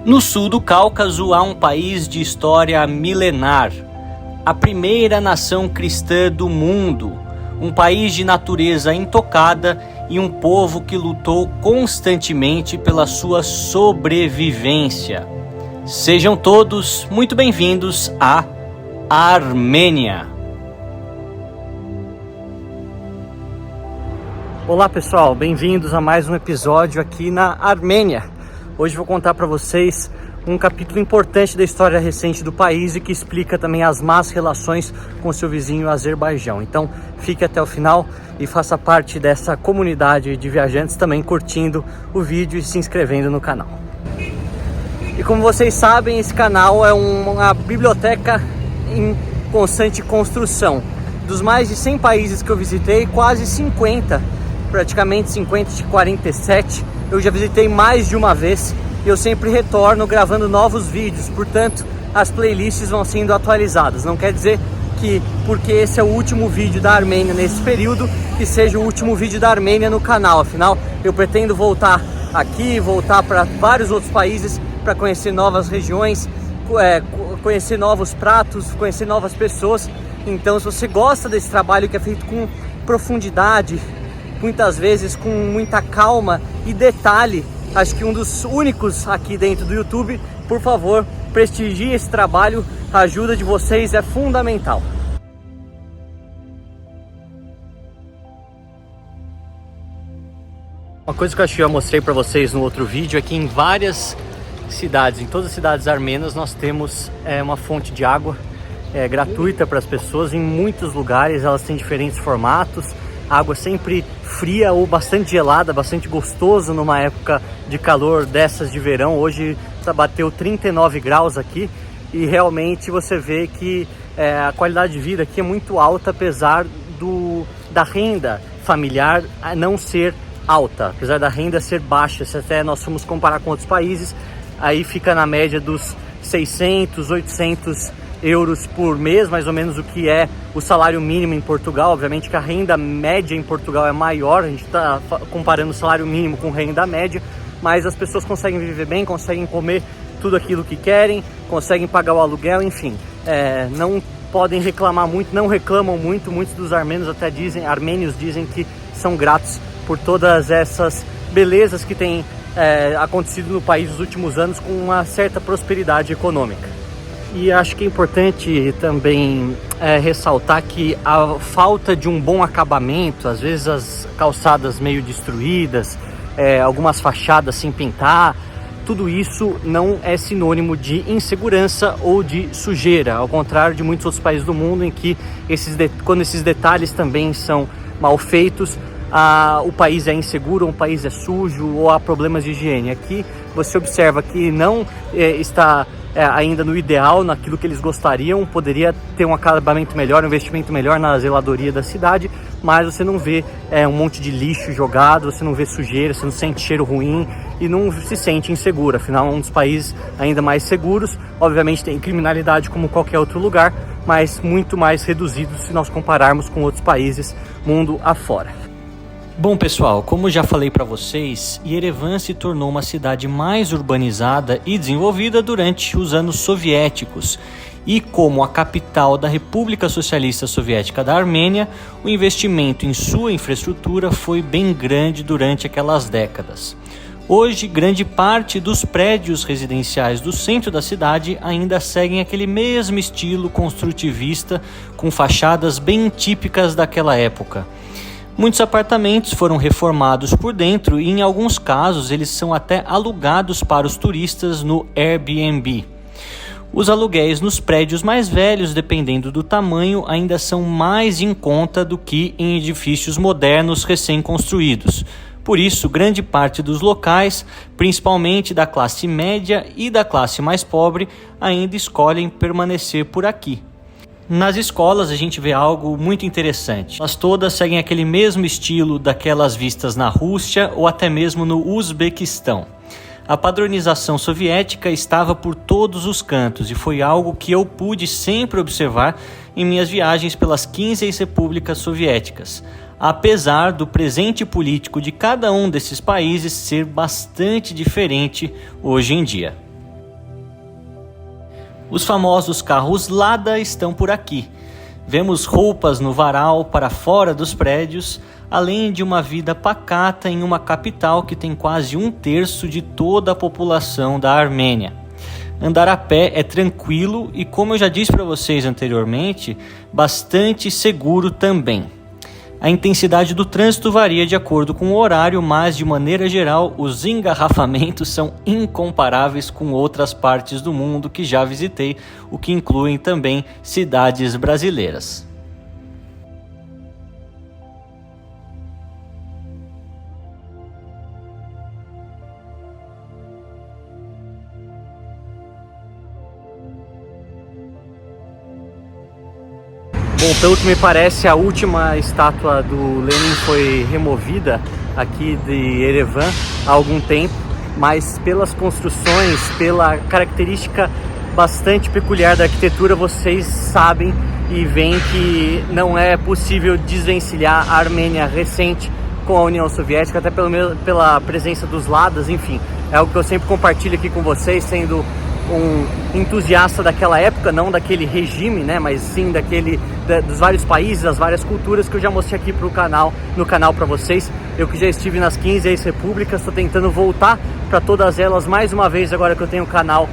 No sul do Cáucaso há um país de história milenar, a primeira nação cristã do mundo, um país de natureza intocada e um povo que lutou constantemente pela sua sobrevivência. Sejam todos muito bem-vindos à Armênia. Olá pessoal, bem-vindos a mais um episódio aqui na Armênia. Hoje vou contar para vocês um capítulo importante da história recente do país e que explica também as más relações com seu vizinho Azerbaijão. Então fique até o final e faça parte dessa comunidade de viajantes também curtindo o vídeo e se inscrevendo no canal. E como vocês sabem, esse canal é uma biblioteca em constante construção. Dos mais de 100 países que eu visitei, quase 50, praticamente 50 de 47, eu já visitei mais de uma vez e eu sempre retorno gravando novos vídeos, portanto as playlists vão sendo atualizadas. Não quer dizer que porque esse é o último vídeo da Armênia nesse período, que seja o último vídeo da Armênia no canal. Afinal, eu pretendo voltar aqui, voltar para vários outros países para conhecer novas regiões, conhecer novos pratos, conhecer novas pessoas. Então, se você gosta desse trabalho que é feito com profundidade, muitas vezes com muita calma e detalhe, acho que um dos únicos aqui dentro do YouTube, por favor, prestigie esse trabalho, a ajuda de vocês é fundamental. Uma coisa que eu acho que eu mostrei para vocês no outro vídeo é que em várias cidades, em todas as cidades armênias, nós temos uma fonte de água gratuita para as pessoas. Em muitos lugares elas têm diferentes formatos, água sempre fria ou bastante gelada, bastante gostoso numa época de calor dessas de verão. Hoje bateu 39 graus aqui e realmente você vê que a qualidade de vida aqui é muito alta, apesar da renda familiar não ser alta, apesar da renda ser baixa. Se até nós formos comparar com outros países, aí fica na média dos 600, 800 euros por mês, mais ou menos o que é o salário mínimo em Portugal. Obviamente que a renda média em Portugal é maior, a gente está comparando o salário mínimo com renda média, mas as pessoas conseguem viver bem, conseguem comer tudo aquilo que querem, conseguem pagar o aluguel, enfim, não podem reclamar muito, não reclamam muito. Muitos dos armênios dizem que são gratos por todas essas belezas que têm acontecido no país nos últimos anos, com uma certa prosperidade econômica. E acho que é importante também ressaltar que a falta de um bom acabamento, às vezes as calçadas meio destruídas, algumas fachadas sem pintar, tudo isso não é sinônimo de insegurança ou de sujeira, ao contrário de muitos outros países do mundo em que quando esses detalhes também são mal feitos, o país é inseguro, o país é sujo ou há problemas de higiene. Aqui você observa que não está ainda no ideal, naquilo que eles gostariam, poderia ter um acabamento melhor, um investimento melhor na zeladoria da cidade, mas você não vê um monte de lixo jogado, você não vê sujeira, você não sente cheiro ruim e não se sente inseguro. Afinal, é um dos países ainda mais seguros. Obviamente tem criminalidade como qualquer outro lugar, mas muito mais reduzido se nós compararmos com outros países mundo afora. Bom pessoal, como já falei para vocês, Yerevan se tornou uma cidade mais urbanizada e desenvolvida durante os anos soviéticos. E como a capital da República Socialista Soviética da Armênia, o investimento em sua infraestrutura foi bem grande durante aquelas décadas. Hoje, grande parte dos prédios residenciais do centro da cidade ainda seguem aquele mesmo estilo construtivista, com fachadas bem típicas daquela época. Muitos apartamentos foram reformados por dentro e, em alguns casos, eles são até alugados para os turistas no Airbnb. Os aluguéis nos prédios mais velhos, dependendo do tamanho, ainda são mais em conta do que em edifícios modernos recém-construídos. Por isso, grande parte dos locais, principalmente da classe média e da classe mais pobre, ainda escolhem permanecer por aqui. Nas escolas a gente vê algo muito interessante. Elas todas seguem aquele mesmo estilo daquelas vistas na Rússia ou até mesmo no Uzbequistão. A padronização soviética estava por todos os cantos e foi algo que eu pude sempre observar em minhas viagens pelas 15 repúblicas soviéticas, apesar do presente político de cada um desses países ser bastante diferente hoje em dia. Os famosos carros Lada estão por aqui. Vemos roupas no varal para fora dos prédios, além de uma vida pacata em uma capital que tem quase 1/3 de toda a população da Armênia. Andar a pé é tranquilo e, como eu já disse para vocês anteriormente, bastante seguro também. A intensidade do trânsito varia de acordo com o horário, mas de maneira geral os engarrafamentos são incomparáveis com outras partes do mundo que já visitei, o que incluem também cidades brasileiras. Bom, pelo que me parece, a última estátua do Lenin foi removida aqui de Erevan há algum tempo, mas pelas construções, pela característica bastante peculiar da arquitetura, vocês sabem e veem que não é possível desvencilhar a Armênia recente com a União Soviética, até pela presença dos Ladas, enfim. É algo que eu sempre compartilho aqui com vocês, sendo um entusiasta daquela época, não daquele regime, né, mas sim dos vários países, das várias culturas que eu já mostrei aqui no canal para vocês. Eu que já estive nas 15 ex-repúblicas, estou tentando voltar para todas elas mais uma vez agora que eu tenho o canal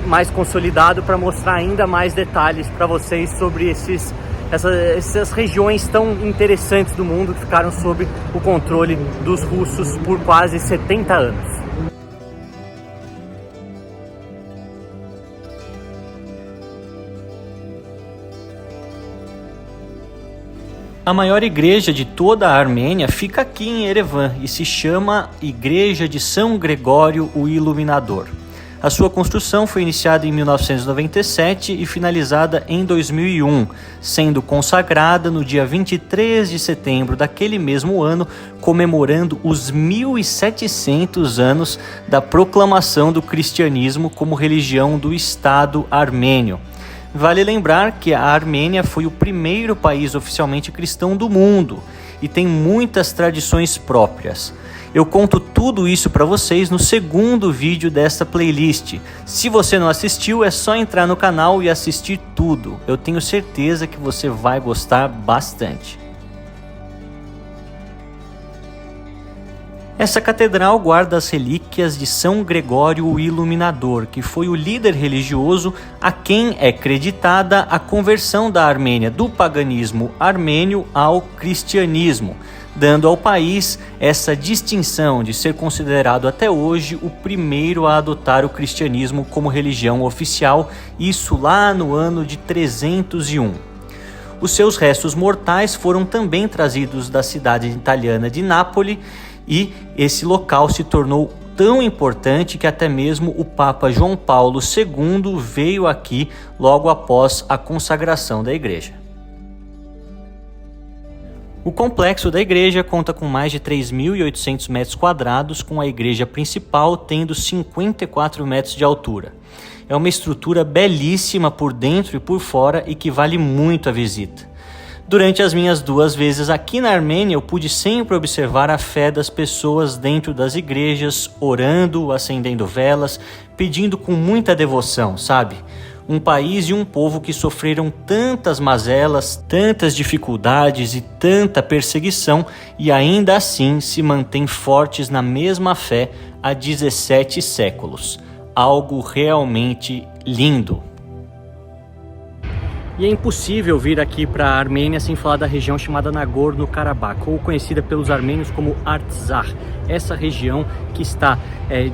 mais consolidado, para mostrar ainda mais detalhes para vocês sobre essas regiões tão interessantes do mundo que ficaram sob o controle dos russos por quase 70 anos. A maior igreja de toda a Armênia fica aqui em Erevan e se chama Igreja de São Gregório o Iluminador. A sua construção foi iniciada em 1997 e finalizada em 2001, sendo consagrada no dia 23 de setembro daquele mesmo ano, comemorando os 1700 anos da proclamação do cristianismo como religião do Estado armênio. Vale lembrar que a Armênia foi o primeiro país oficialmente cristão do mundo e tem muitas tradições próprias. Eu conto tudo isso para vocês no segundo vídeo desta playlist. Se você não assistiu, é só entrar no canal e assistir tudo. Eu tenho certeza que você vai gostar bastante. Essa catedral guarda as relíquias de São Gregório o Iluminador, que foi o líder religioso a quem é creditada a conversão da Armênia do paganismo armênio ao cristianismo, dando ao país essa distinção de ser considerado até hoje o primeiro a adotar o cristianismo como religião oficial, isso lá no ano de 301. Os seus restos mortais foram também trazidos da cidade italiana de Nápoles, e esse local se tornou tão importante que até mesmo o Papa João Paulo II veio aqui logo após a consagração da igreja. O complexo da igreja conta com mais de 3.800 metros quadrados, com a igreja principal tendo 54 metros de altura. É uma estrutura belíssima por dentro e por fora e que vale muito a visita. Durante as minhas 2 vezes aqui na Armênia, eu pude sempre observar a fé das pessoas dentro das igrejas, orando, acendendo velas, pedindo com muita devoção, sabe? Um país e um povo que sofreram tantas mazelas, tantas dificuldades e tanta perseguição e ainda assim se mantém fortes na mesma fé há 17 séculos. Algo realmente lindo. E é impossível vir aqui para a Armênia sem falar da região chamada Nagorno-Karabakh, ou conhecida pelos armênios como Artsakh. Essa região que está,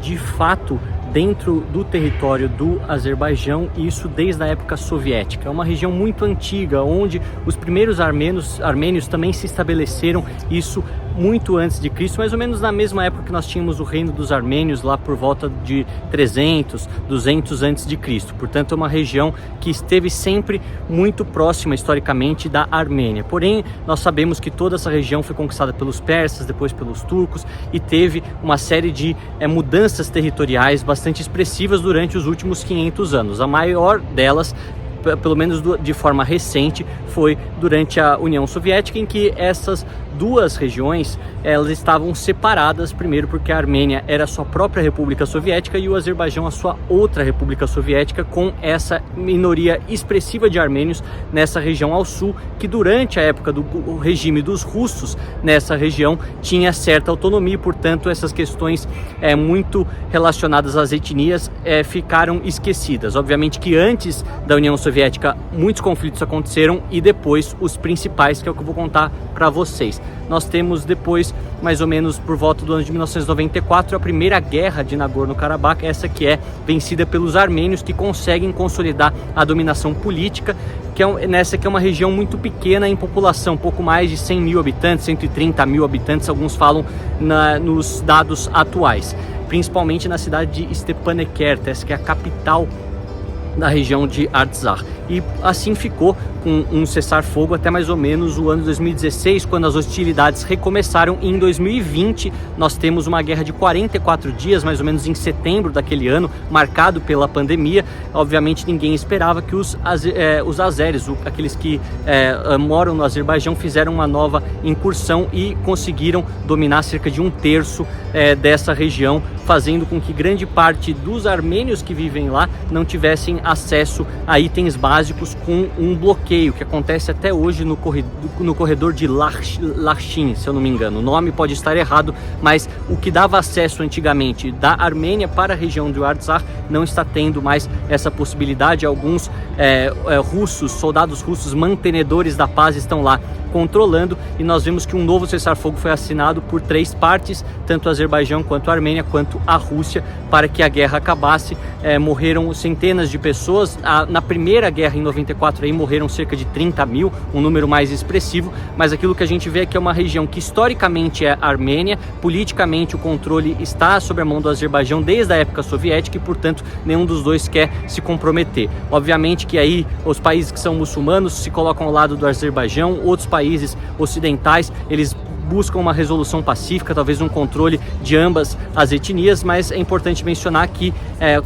de fato, dentro do território do Azerbaijão, e isso desde a época soviética. É uma região muito antiga, onde os primeiros armênios também se estabeleceram, isso muito antes de Cristo, mais ou menos na mesma época que nós tínhamos o reino dos armênios, lá por volta de 300, 200 antes de Cristo. Portanto, é uma região que esteve sempre muito próxima historicamente da Armênia. Porém, nós sabemos que toda essa região foi conquistada pelos persas, depois pelos turcos, e teve uma série de mudanças territoriais bastante expressivas durante os últimos 500 anos. A maior delas, pelo menos de forma recente, foi durante a União Soviética, em que essas duas regiões, elas estavam separadas, primeiro porque a Armênia era a sua própria República Soviética e o Azerbaijão a sua outra República Soviética, com essa minoria expressiva de armênios nessa região ao sul, que durante a época do regime dos russos nessa região tinha certa autonomia, e portanto essas questões muito relacionadas às etnias ficaram esquecidas. Obviamente que antes da União Soviética muitos conflitos aconteceram, e depois os principais, que é o que eu vou contar para vocês. Nós temos depois, mais ou menos por volta do ano de 1994, a primeira guerra de Nagorno-Karabakh, essa que é vencida pelos armênios, que conseguem consolidar a dominação política, nessa que é uma região muito pequena em população, pouco mais de 100 mil habitantes, 130 mil habitantes, alguns falam nos dados atuais, principalmente na cidade de Stepanakert, essa que é a capital da região de Artsakh. E assim ficou com um cessar-fogo até mais ou menos o ano de 2016, quando as hostilidades recomeçaram, e em 2020 nós temos uma guerra de 44 dias, mais ou menos em setembro daquele ano, marcado pela pandemia. Obviamente ninguém esperava que os azeres, aqueles que moram no Azerbaijão, fizeram uma nova incursão e conseguiram dominar cerca de 1/3 dessa região, fazendo com que grande parte dos armênios que vivem lá não tivessem acesso a itens básicos, com um bloqueio que acontece até hoje no corredor de Lakhchin, se eu não me engano. O nome pode estar errado, mas o que dava acesso antigamente da Armênia para a região do Artsakh não está tendo mais essa possibilidade. Alguns soldados russos mantenedores da paz estão lá controlando, e nós vemos que um novo cessar-fogo foi assinado por 3 partes, tanto o Azerbaijão quanto a Armênia quanto a Rússia, para que a guerra acabasse. Morreram centenas de pessoas. Na primeira guerra em 94 aí morreram cerca de 30 mil, um número mais expressivo, mas aquilo que a gente vê é que é uma região que historicamente é Armênia, politicamente o controle está sob a mão do Azerbaijão desde a época soviética, e portanto nenhum dos dois quer se comprometer. Obviamente que aí os países que são muçulmanos se colocam ao lado do Azerbaijão, outros países ocidentais, eles buscam uma resolução pacífica, talvez um controle de ambas as etnias, mas é importante mencionar que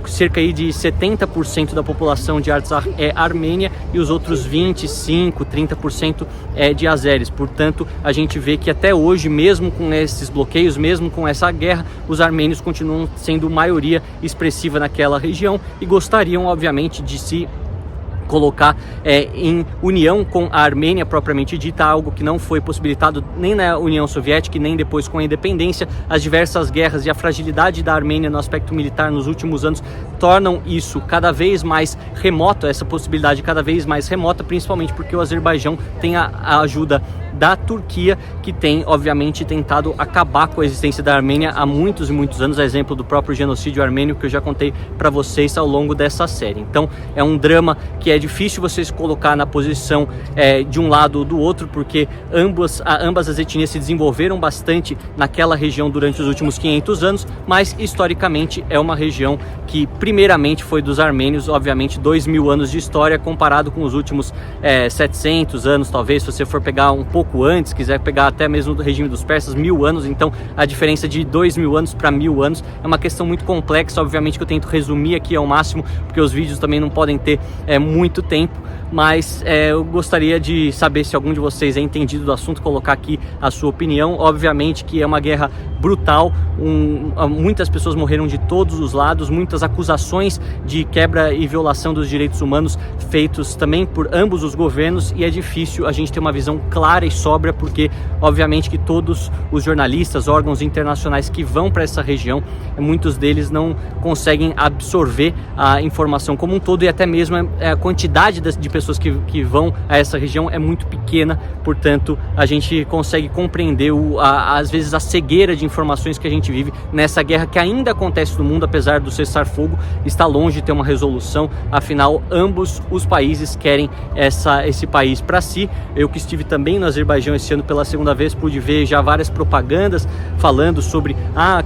cerca aí de 70% da população de Artsakh é armênia, e os outros 25, 30% é de azeres. Portanto, a gente vê que até hoje, mesmo com esses bloqueios, mesmo com essa guerra, os armênios continuam sendo maioria expressiva naquela região e gostariam, obviamente, de se colocar em união com a Armênia propriamente dita, algo que não foi possibilitado nem na União Soviética e nem depois com a independência. As diversas guerras e a fragilidade da Armênia no aspecto militar nos últimos anos tornam isso cada vez mais remoto, essa possibilidade cada vez mais remota, principalmente porque o Azerbaijão tem a ajuda da Turquia, que tem obviamente tentado acabar com a existência da Armênia há muitos e muitos anos, a exemplo do próprio genocídio armênio que eu já contei para vocês ao longo dessa série. Então é um drama que é difícil você se colocar na posição de um lado ou do outro, porque ambas as etnias se desenvolveram bastante naquela região durante os últimos 500 anos, mas historicamente é uma região que primeiramente foi dos armênios, obviamente 2000 anos de história comparado com os últimos 700 anos, talvez, se você for pegar um pouco antes, quiser pegar até mesmo do regime dos persas, 1000 anos, então a diferença de 2000 anos para 1000 anos é uma questão muito complexa, obviamente que eu tento resumir aqui ao máximo, porque os vídeos também não podem ter muito tempo, mas eu gostaria de saber se algum de vocês é entendido do assunto, colocar aqui a sua opinião. Obviamente que é uma guerra brutal, muitas pessoas morreram de todos os lados, muitas acusações de quebra e violação dos direitos humanos feitos também por ambos os governos, e é difícil a gente ter uma visão clara e sóbria, porque obviamente que todos os jornalistas, órgãos internacionais que vão para essa região, muitos deles não conseguem absorver a informação como um todo, e até mesmo a quantidade de pessoas que vão a essa região é muito pequena. Portanto, a gente consegue compreender às vezes a cegueira de informações que a gente vive nessa guerra que ainda acontece no mundo, apesar do cessar-fogo está longe de ter uma resolução. Afinal, ambos os países querem esse país para si. Eu que estive também no Azerbaijão esse ano pela segunda vez, pude ver já várias propagandas falando sobre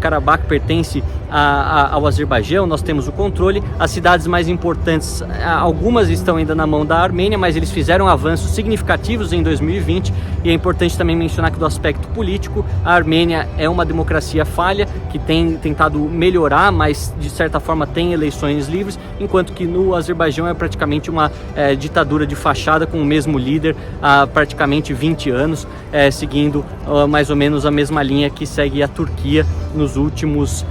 Karabakh pertence ao Azerbaijão, nós temos o controle. As cidades mais importantes, algumas estão ainda na mão da Armênia, mas eles fizeram avanços significativos em 2020, e é importante também mencionar que do aspecto político, a Armênia é uma democracia falha, que tem tentado melhorar, mas de certa forma tem eleições livres, enquanto que no Azerbaijão é praticamente uma ditadura de fachada, com o mesmo líder há praticamente 20 anos, seguindo mais ou menos a mesma linha que segue a Turquia nos últimos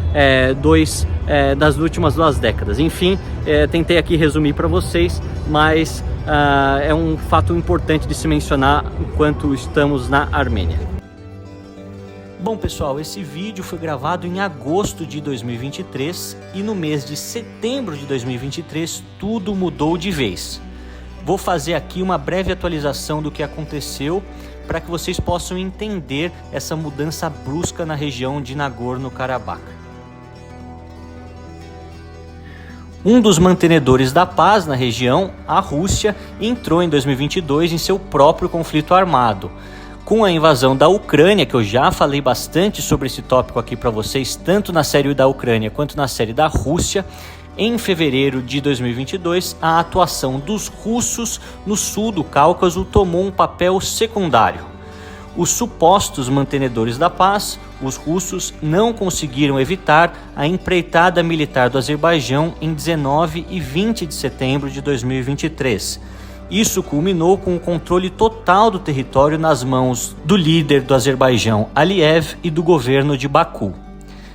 das últimas 2 décadas. Enfim, tentei aqui resumir para vocês, mas é um fato importante de se mencionar enquanto estamos na Armênia. Bom pessoal, esse vídeo foi gravado em agosto de 2023 e no mês de setembro de 2023 tudo mudou de vez. Vou fazer aqui uma breve atualização do que aconteceu para que vocês possam entender essa mudança brusca na região de Nagorno-Karabakh. Um dos mantenedores da paz na região, a Rússia, entrou em 2022 em seu próprio conflito armado. Com a invasão da Ucrânia, que eu já falei bastante sobre esse tópico aqui para vocês, tanto na série da Ucrânia quanto na série da Rússia, em fevereiro de 2022, a atuação dos russos no sul do Cáucaso tomou um papel secundário. Os supostos mantenedores da paz, os russos, não conseguiram evitar a empreitada militar do Azerbaijão em 19 e 20 de setembro de 2023. Isso culminou com o controle total do território nas mãos do líder do Azerbaijão, Aliyev, e do governo de Baku.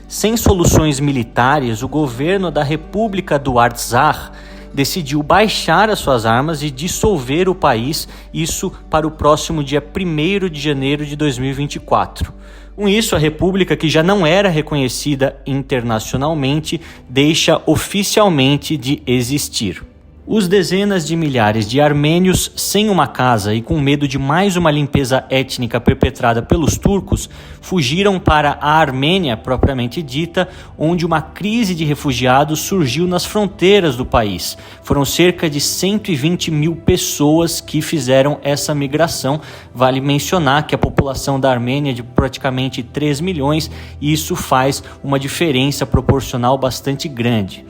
Sem soluções militares, o governo da República do Artsakh decidiu baixar as suas armas e dissolver o país, isso para o próximo dia 1º de janeiro de 2024. Com isso, a república, que já não era reconhecida internacionalmente, deixa oficialmente de existir. Os dezenas de milhares de armênios sem uma casa e com medo de mais uma limpeza étnica perpetrada pelos turcos fugiram para a Armênia propriamente dita, onde uma crise de refugiados surgiu nas fronteiras do país. Foram cerca de 120 mil pessoas que fizeram essa migração. Vale mencionar que a população da Armênia é de praticamente 3 milhões e isso faz uma diferença proporcional bastante grande.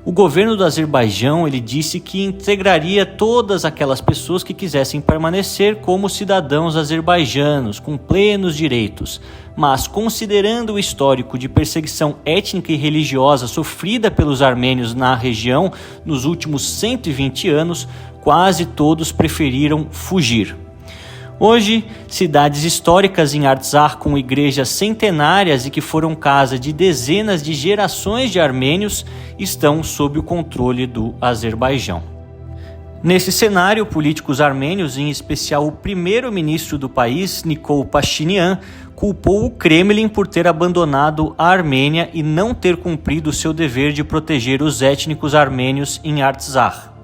O governo do Azerbaijão ele disse que integraria todas aquelas pessoas que quisessem permanecer como cidadãos azerbaijanos, com plenos direitos. Mas, considerando o histórico de perseguição étnica e religiosa sofrida pelos armênios na região nos últimos 120 anos, quase todos preferiram fugir. Hoje, cidades históricas em Artsakh com igrejas centenárias e que foram casa de dezenas de gerações de armênios estão sob o controle do Azerbaijão. Nesse cenário, políticos armênios, em especial o primeiro-ministro do país, Nikol Pashinyan, culpou o Kremlin por ter abandonado a Armênia e não ter cumprido seu dever de proteger os étnicos armênios em Artsakh.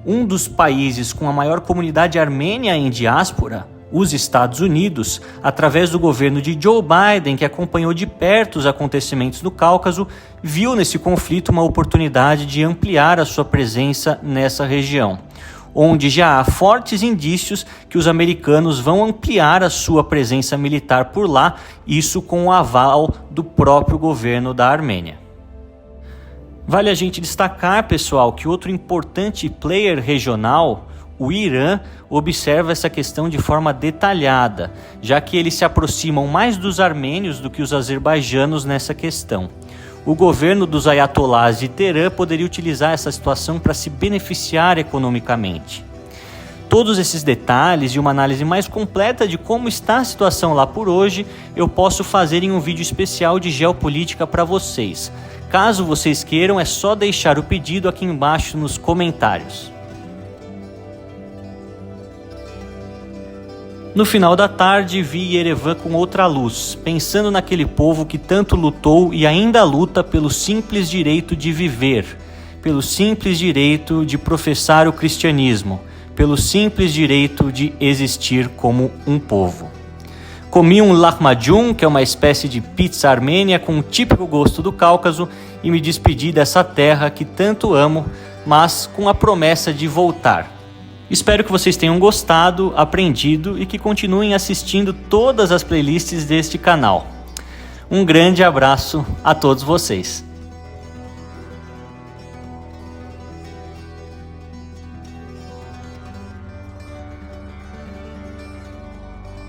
Um dos países com a maior comunidade armênia em diáspora, os Estados Unidos, através do governo de Joe Biden, que acompanhou de perto os acontecimentos no Cáucaso, viu nesse conflito uma oportunidade de ampliar a sua presença nessa região, onde já há fortes indícios que os americanos vão ampliar a sua presença militar por lá, isso com o aval do próprio governo da Armênia. Vale a gente destacar, pessoal, que outro importante player regional, o Irã, observa essa questão de forma detalhada, já que eles se aproximam mais dos armênios do que os azerbaijanos nessa questão. O governo dos ayatolás de Teherã poderia utilizar essa situação para se beneficiar economicamente. Todos esses detalhes e uma análise mais completa de como está a situação lá por hoje, eu posso fazer em um vídeo especial de geopolítica para vocês. Caso vocês queiram, é só deixar o pedido aqui embaixo nos comentários. No final da tarde, vi Yerevan com outra luz, pensando naquele povo que tanto lutou e ainda luta pelo simples direito de viver, pelo simples direito de professar o cristianismo, pelo simples direito de existir como um povo. Comi um lahmacun, que é uma espécie de pizza armênia com o típico gosto do Cáucaso, e me despedi dessa terra que tanto amo, mas com a promessa de voltar. Espero que vocês tenham gostado, aprendido e que continuem assistindo todas as playlists deste canal. Um grande abraço a todos vocês.